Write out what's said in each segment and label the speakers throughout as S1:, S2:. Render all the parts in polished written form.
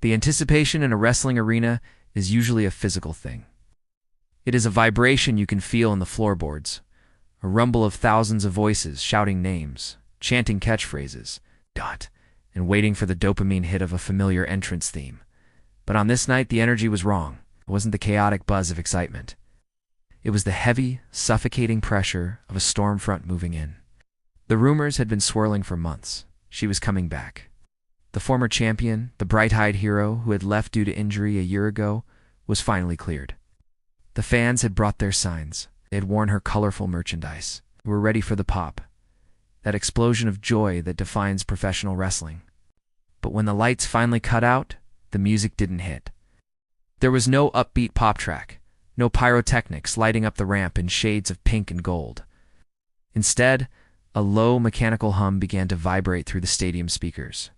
S1: The anticipation in a wrestling arena is usually a physical thing. It is a vibration you can feel in the floorboards, a rumble of thousands of voices shouting names, chanting catchphrases, and waiting for the dopamine hit of a familiar entrance theme. But on this night, the energy was wrong. It wasn't the chaotic buzz of excitement. It was the heavy, suffocating pressure of a storm front moving in. The rumors had been swirling for months. She was coming back. The former champion, the bright-eyed hero who had left due to injury a year ago, was finally cleared. The fans had brought their signs. They had worn her colorful merchandise. They were ready for the pop, that explosion of joy that defines professional wrestling. But when the lights finally cut out, the music didn't hit. There was no upbeat pop track, no pyrotechnics lighting up the ramp in shades of pink and gold. Instead, a low mechanical hum began to vibrate through the stadium speakers.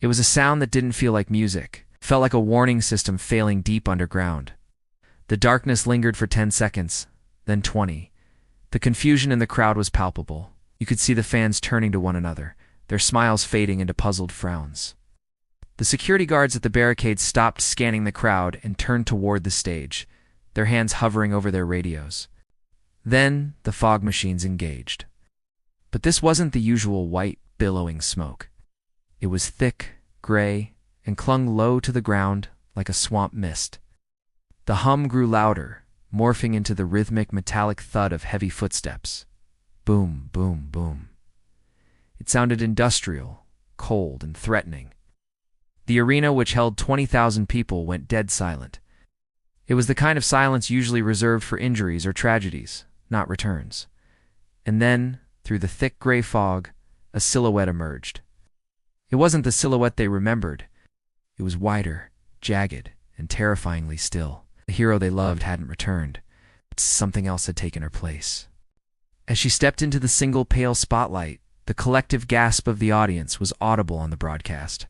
S1: It was a sound that didn't feel like music. It felt like a warning system failing deep underground. The darkness lingered for 10 seconds, then 20. The confusion in the crowd was palpable. You could see the fans turning to one another, their smiles fading into puzzled frowns. The security guards at the barricades stopped scanning the crowd and turned toward the stage, their hands hovering over their radios. Then the fog machines engaged. But this wasn't the usual white, billowing smoke. It was thick, gray, and clung low to the ground like a swamp mist. The hum grew louder, morphing into the rhythmic metallic thud of heavy footsteps. Boom, boom, boom. It sounded industrial, cold, and threatening. The arena, which held 20,000 people, went dead silent. It was the kind of silence usually reserved for injuries or tragedies, not returns. And then, through the thick gray fog, a silhouette emerged. It wasn't the silhouette they remembered. It was wider, jagged, and terrifyingly still. The hero they loved hadn't returned, but something else had taken her place. As she stepped into the single pale spotlight, the collective gasp of the audience was audible on the broadcast.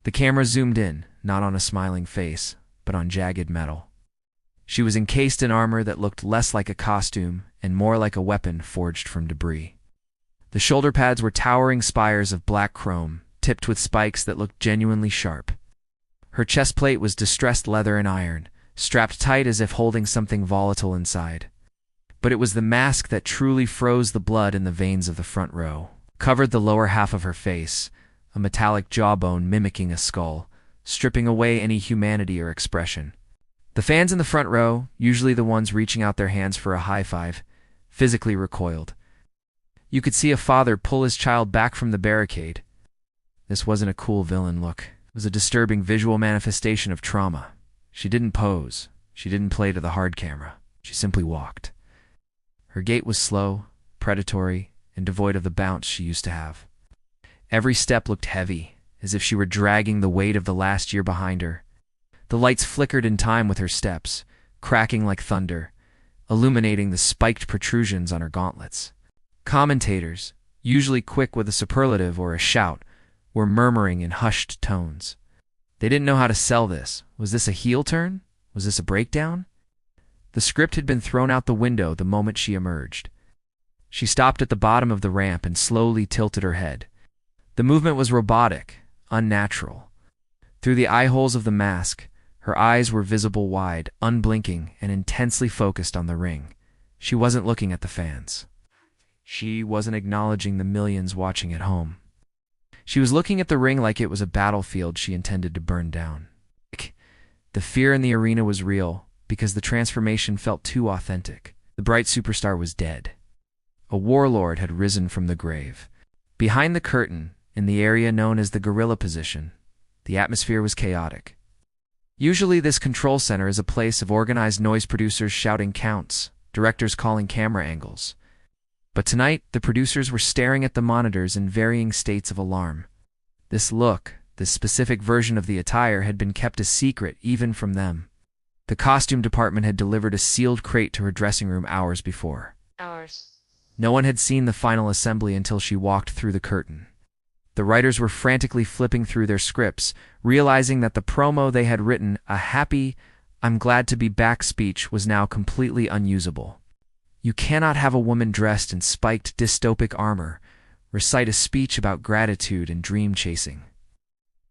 S1: The camera zoomed in, not on a smiling face, but on jagged metal. She was encased in armor that looked less like a costume and more like a weapon forged from debris. The shoulder pads were towering spires of black chrome, tipped with spikes that looked genuinely sharp. Her chest plate was distressed leather and iron, strapped tight as if holding something volatile inside. But it was the mask that truly froze the blood in the veins of the front row, covered the lower half of her face, a metallic jawbone mimicking a skull, stripping away any humanity or expression. The fans in the front row, usually the ones reaching out their hands for a high five, physically recoiled. You could see a father pull his child back from the barricade. This wasn't a cool villain look. It was a disturbing visual manifestation of trauma. She didn't pose. She didn't play to the hard camera. She simply walked. Her gait was slow, predatory, and devoid of the bounce she used to have. Every step looked heavy, as if she were dragging the weight of the last year behind her. The lights flickered in time with her steps, cracking like thunder, illuminating the spiked protrusions on her gauntlets. Commentators, usually quick with a superlative or a shout, were murmuring in hushed tones. They didn't know how to sell this. Was this a heel turn? Was this a breakdown? The script had been thrown out the window the moment she emerged. She stopped at the bottom of the ramp and slowly tilted her head. The movement was robotic, unnatural. Through the eye holes of the mask, her eyes were visible wide, unblinking, and intensely focused on the ring. She wasn't looking at the fans. She wasn't acknowledging the millions watching at home. She was looking at the ring like it was a battlefield she intended to burn down. The fear in the arena was real because the transformation felt too authentic. The bright superstar was dead. A warlord had risen from the grave. Behind the curtain, in the area known as the gorilla position, the atmosphere was chaotic. Usually this control center is a place of organized noise producers shouting counts, directors calling camera angles. But tonight, the producers were staring at the monitors in varying states of alarm. This look, this specific version of the attire, had been kept a secret even from them. The costume department had delivered a sealed crate to her dressing room hours before. No one had seen the final assembly until she walked through the curtain. The writers were frantically flipping through their scripts, realizing that the promo they had written, a happy, "I'm glad to be back" speech, was now completely unusable. You cannot have a woman dressed in spiked dystopic armor recite a speech about gratitude and dream chasing.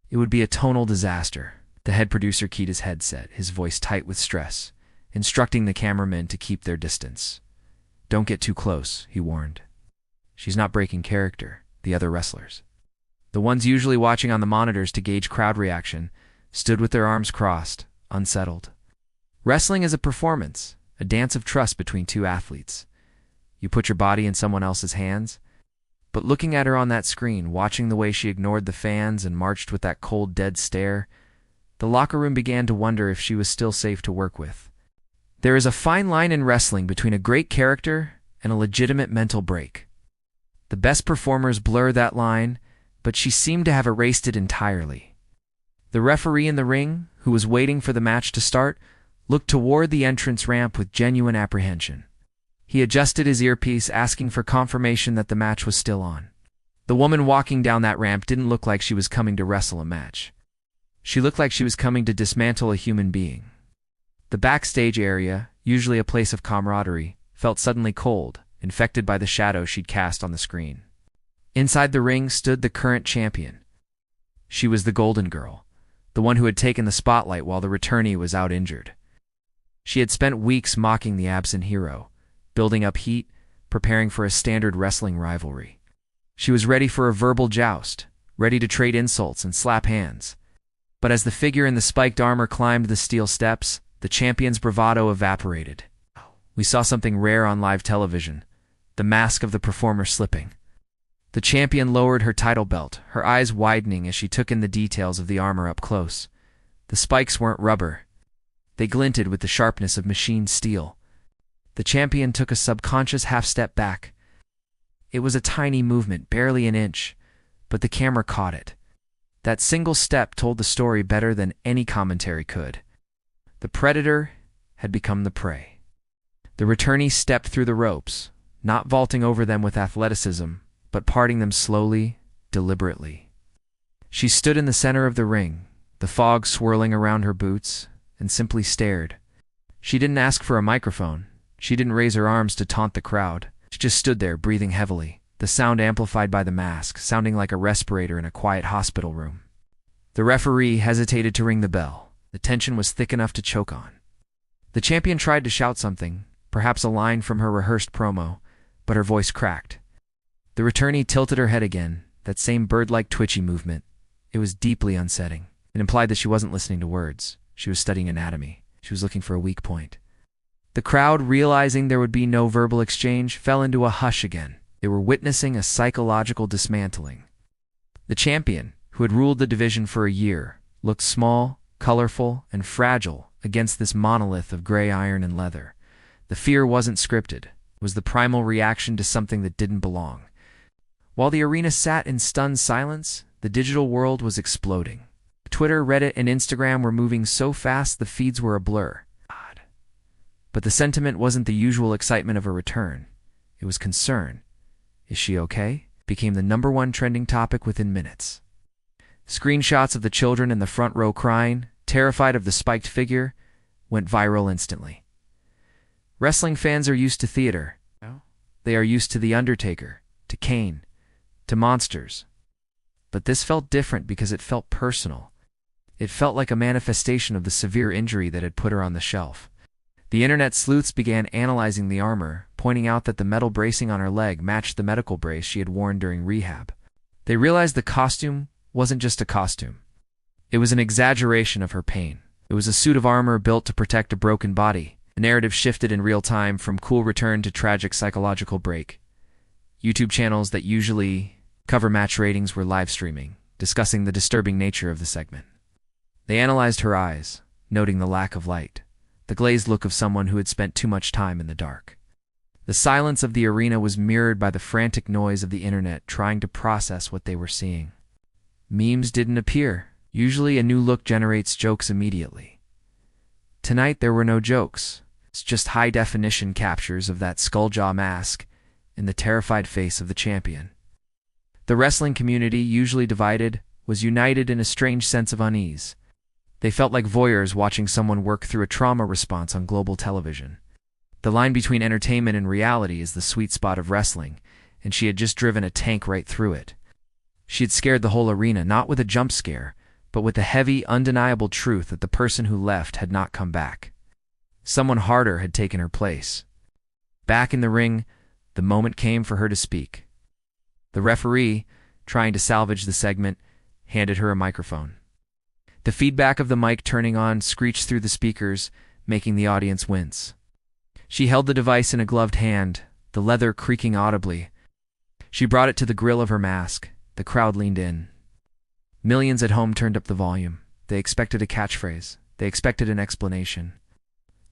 S1: It would be a tonal disaster. The head producer keyed his headset, his voice tight with stress, instructing the cameramen to keep their distance. "Don't get too close," he warned. "She's not breaking character," the other wrestlers, the ones usually watching on the monitors to gauge crowd reaction, stood with their arms crossed, unsettled. Wrestling is a performance, a dance of trust between two athletes. You put your body in someone else's hands. But looking at her on that screen, watching the way she ignored the fans and marched with that cold, dead stare, the locker room began to wonder if she was still safe to work with. There is a fine line in wrestling between a great character and a legitimate mental break. The best performers blur that line, but she seemed to have erased it entirely. The referee in the ring, who was waiting for the match to start, looked toward the entrance ramp with genuine apprehension. He adjusted his earpiece, asking for confirmation that the match was still on. The woman walking down that ramp didn't look like she was coming to wrestle a match. She looked like she was coming to dismantle a human being. The backstage area, usually a place of camaraderie, felt suddenly cold, infected by the shadow she'd cast on the screen. Inside the ring stood the current champion. She was the Golden Girl, the one who had taken the spotlight while the returnee was out injured. She had spent weeks mocking the absent hero, building up heat, preparing for a standard wrestling rivalry. She was ready for a verbal joust, ready to trade insults and slap hands. But as the figure in the spiked armor climbed the steel steps, the champion's bravado evaporated. We saw something rare on live television, the mask of the performer slipping. The champion lowered her title belt, her eyes widening as she took in the details of the armor up close. The spikes weren't rubber. They glinted with the sharpness of machined steel. The champion took a subconscious half-step back. It was a tiny movement, barely an inch, but the camera caught it. That single step told the story better than any commentary could. The predator had become the prey. The returnee stepped through the ropes, not vaulting over them with athleticism, but parting them slowly, deliberately. She stood in the center of the ring, the fog swirling around her boots, and simply stared. She didn't ask for a microphone. She didn't raise her arms to taunt the crowd. She just stood there, breathing heavily, the sound amplified by the mask, sounding like a respirator in a quiet hospital room. The referee hesitated to ring the bell. The tension was thick enough to choke on. The champion tried to shout something, perhaps a line from her rehearsed promo, but her voice cracked. The returnee tilted her head again, that same bird-like twitchy movement. It was deeply unsettling. It implied that she wasn't listening to words. She was studying anatomy. She was looking for a weak point. The crowd, realizing there would be no verbal exchange, fell into a hush again. They were witnessing a psychological dismantling. The champion, who had ruled the division for a year, looked small, colorful, and fragile against this monolith of gray iron and leather. The fear wasn't scripted. It was the primal reaction to something that didn't belong. While the arena sat in stunned silence, the digital world was exploding. Twitter, Reddit, and Instagram were moving so fast the feeds were a blur. But the sentiment wasn't the usual excitement of a return. It was concern. "Is she okay?" became the #1 trending topic within minutes. Screenshots of the children in the front row crying, terrified of the spiked figure, went viral instantly. Wrestling fans are used to theater. They are used to The Undertaker, to Kane, to monsters. But this felt different because it felt personal. It felt like a manifestation of the severe injury that had put her on the shelf. The internet sleuths began analyzing the armor, pointing out that the metal bracing on her leg matched the medical brace she had worn during rehab. They realized the costume wasn't just a costume. It was an exaggeration of her pain. It was a suit of armor built to protect a broken body. The narrative shifted in real time from cool return to tragic psychological break. YouTube channels that usually cover match ratings were live streaming, discussing the disturbing nature of the segment. They analyzed her eyes, noting the lack of light, the glazed look of someone who had spent too much time in the dark. The silence of the arena was mirrored by the frantic noise of the internet trying to process what they were seeing. Memes didn't appear. Usually a new look generates jokes immediately. Tonight there were no jokes. It's just high-definition captures of that skulljaw mask and the terrified face of the champion. The wrestling community, usually divided, was united in a strange sense of unease. They felt like voyeurs watching someone work through a trauma response on global television. The line between entertainment and reality is the sweet spot of wrestling, and she had just driven a tank right through it. She had scared the whole arena, not with a jump scare, but with the heavy, undeniable truth that the person who left had not come back. Someone harder had taken her place. Back in the ring, the moment came for her to speak. The referee, trying to salvage the segment, handed her a microphone. The feedback of the mic turning on screeched through the speakers, making the audience wince. She held the device in a gloved hand, the leather creaking audibly. She brought it to the grill of her mask. The crowd leaned in. Millions at home turned up the volume. They expected a catchphrase. They expected an explanation.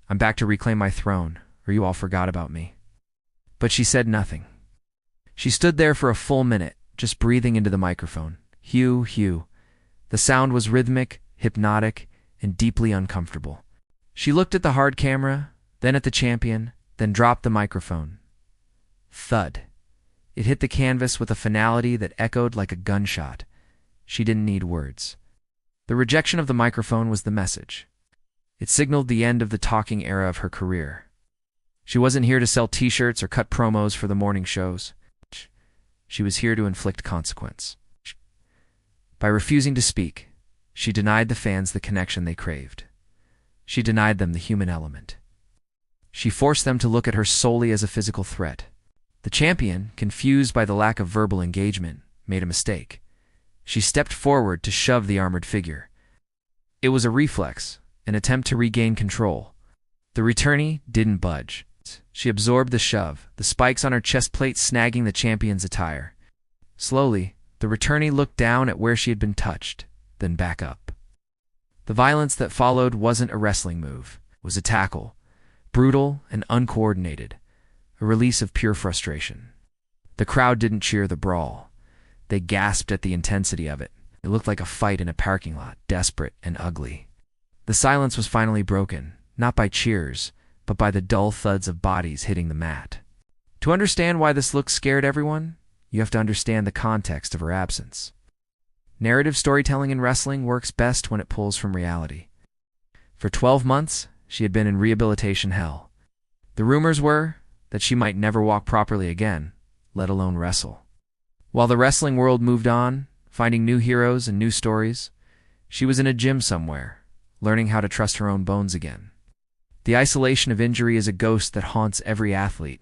S1: "I'm back to reclaim my throne, or you all forgot about me." But she said nothing. She stood there for a full minute, just breathing into the microphone. Hugh, Hugh. The sound was rhythmic, hypnotic, and deeply uncomfortable. She looked at the hard camera, then at the champion, then dropped the microphone. Thud. It hit the canvas with a finality that echoed like a gunshot. She didn't need words. The rejection of the microphone was the message. It signaled the end of the talking era of her career. She wasn't here to sell t-shirts or cut promos for the morning shows. She was here to inflict consequence. By refusing to speak, she denied the fans the connection they craved. She denied them the human element. She forced them to look at her solely as a physical threat. The champion, confused by the lack of verbal engagement, made a mistake. She stepped forward to shove the armored figure. It was a reflex, an attempt to regain control. The returnee didn't budge. She absorbed the shove, the spikes on her chest plate snagging the champion's attire. Slowly, the returnee looked down at where she had been touched, then back up. The violence that followed wasn't a wrestling move. It was a tackle, brutal and uncoordinated, a release of pure frustration. The crowd didn't cheer the brawl. They gasped at the intensity of it. It looked like a fight in a parking lot, desperate and ugly. The silence was finally broken, not by cheers, but by the dull thuds of bodies hitting the mat. To understand why this look scared everyone, you have to understand the context of her absence. Narrative storytelling in wrestling works best when it pulls from reality. For 12 months, she had been in rehabilitation hell. The rumors were that she might never walk properly again, let alone wrestle. While the wrestling world moved on, finding new heroes and new stories, she was in a gym somewhere, learning how to trust her own bones again. The isolation of injury is a ghost that haunts every athlete.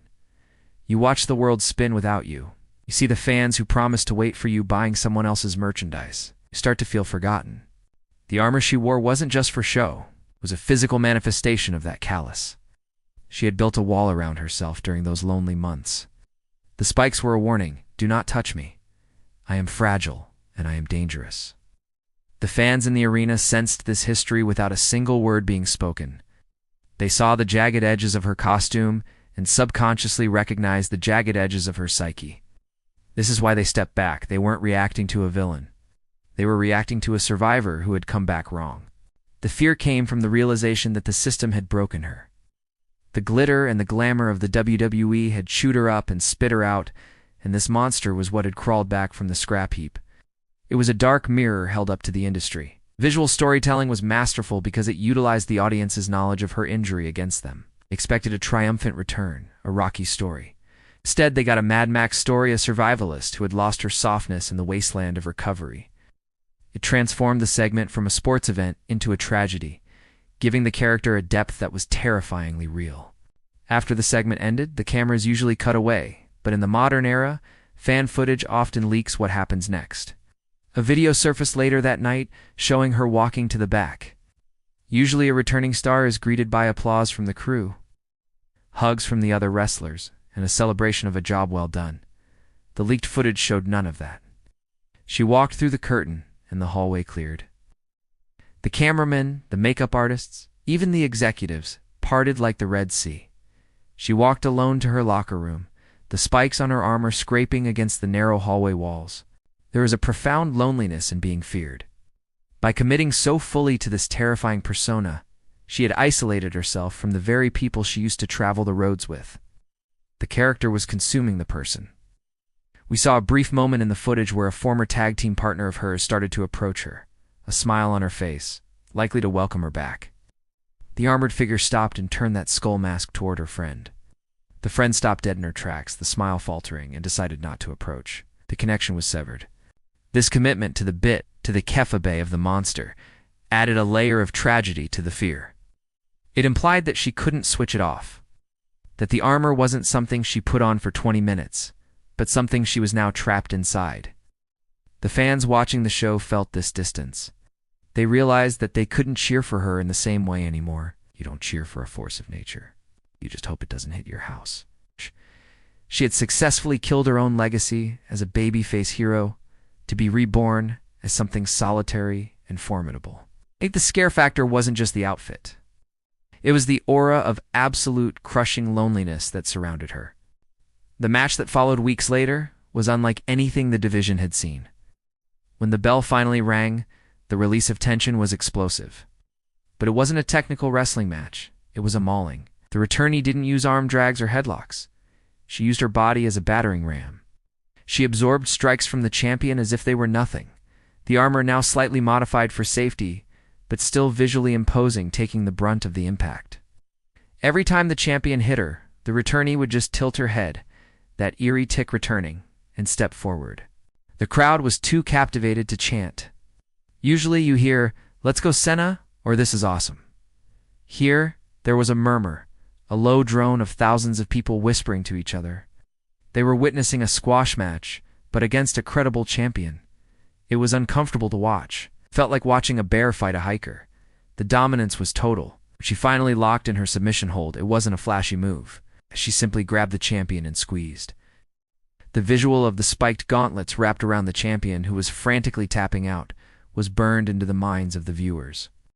S1: You watch the world spin without you. You see the fans who promised to wait for you buying someone else's merchandise. You start to feel forgotten. The armor she wore wasn't just for show. It was a physical manifestation of that callous. She had built a wall around herself during those lonely months. The spikes were a warning. Do not touch me. I am fragile, and I am dangerous. The fans in the arena sensed this history without a single word being spoken. They saw the jagged edges of her costume and subconsciously recognized the jagged edges of her psyche. This is why they stepped back. They weren't reacting to a villain. They were reacting to a survivor who had come back wrong. The fear came from the realization that the system had broken her. The glitter and the glamour of the WWE had chewed her up and spit her out, and this monster was what had crawled back from the scrap heap. It was a dark mirror held up to the industry. Visual storytelling was masterful because it utilized the audience's knowledge of her injury against them. They expected a triumphant return, a Rocky story. Instead, they got a Mad Max story, a survivalist who had lost her softness in the wasteland of recovery. It transformed the segment from a sports event into a tragedy, giving the character a depth that was terrifyingly real. After the segment ended, the cameras usually cut away, but in the modern era, fan footage often leaks what happens next. A video surfaced later that night showing her walking to the back. Usually a returning star is greeted by applause from the crew, hugs from the other wrestlers, and a celebration of a job well done. The leaked footage showed none of that. She walked through the curtain, and the hallway cleared. The cameramen, the makeup artists, even the executives, parted like the Red Sea. She walked alone to her locker room, the spikes on her armor scraping against the narrow hallway walls. There is a profound loneliness in being feared. By committing so fully to this terrifying persona, she had isolated herself from the very people she used to travel the roads with. The character was consuming the person. We saw a brief moment in the footage where a former tag team partner of hers started to approach her, a smile on her face, likely to welcome her back. The armored figure stopped and turned that skull mask toward her friend. The friend stopped dead in her tracks, the smile faltering, and decided not to approach. The connection was severed. This commitment to the bit to the keffabe of the monster added a layer of tragedy to the fear. It implied that she couldn't switch it off, that the armor wasn't something she put on for 20 minutes, but something she was now trapped inside. The fans watching the show felt this distance. They realized that they couldn't cheer for her in the same way anymore. You don't cheer for a force of nature. You just hope it doesn't hit your house. She had successfully killed her own legacy as a babyface hero, to be reborn as something solitary and formidable. I think the scare factor wasn't just the outfit. It was the aura of absolute crushing loneliness that surrounded her. The match that followed weeks later was unlike anything the division had seen. When the bell finally rang, the release of tension was explosive. But it wasn't a technical wrestling match. It was a mauling. The returnee didn't use arm drags or headlocks. She used her body as a battering ram. She absorbed strikes from the champion as if they were nothing, the armor now slightly modified for safety, but still visually imposing, taking the brunt of the impact. Every time the champion hit her, the returnee would just tilt her head, that eerie tick returning, and step forward. The crowd was too captivated to chant. Usually you hear, "Let's go Senna," or "This is awesome." Here, there was a murmur, a low drone of thousands of people whispering to each other. They were witnessing a squash match, but against a credible champion. It was uncomfortable to watch. It felt like watching a bear fight a hiker. The dominance was total. She finally locked in her submission hold. It wasn't a flashy move. She simply grabbed the champion and squeezed. The visual of the spiked gauntlets wrapped around the champion, who was frantically tapping out, was burned into the minds of the viewers.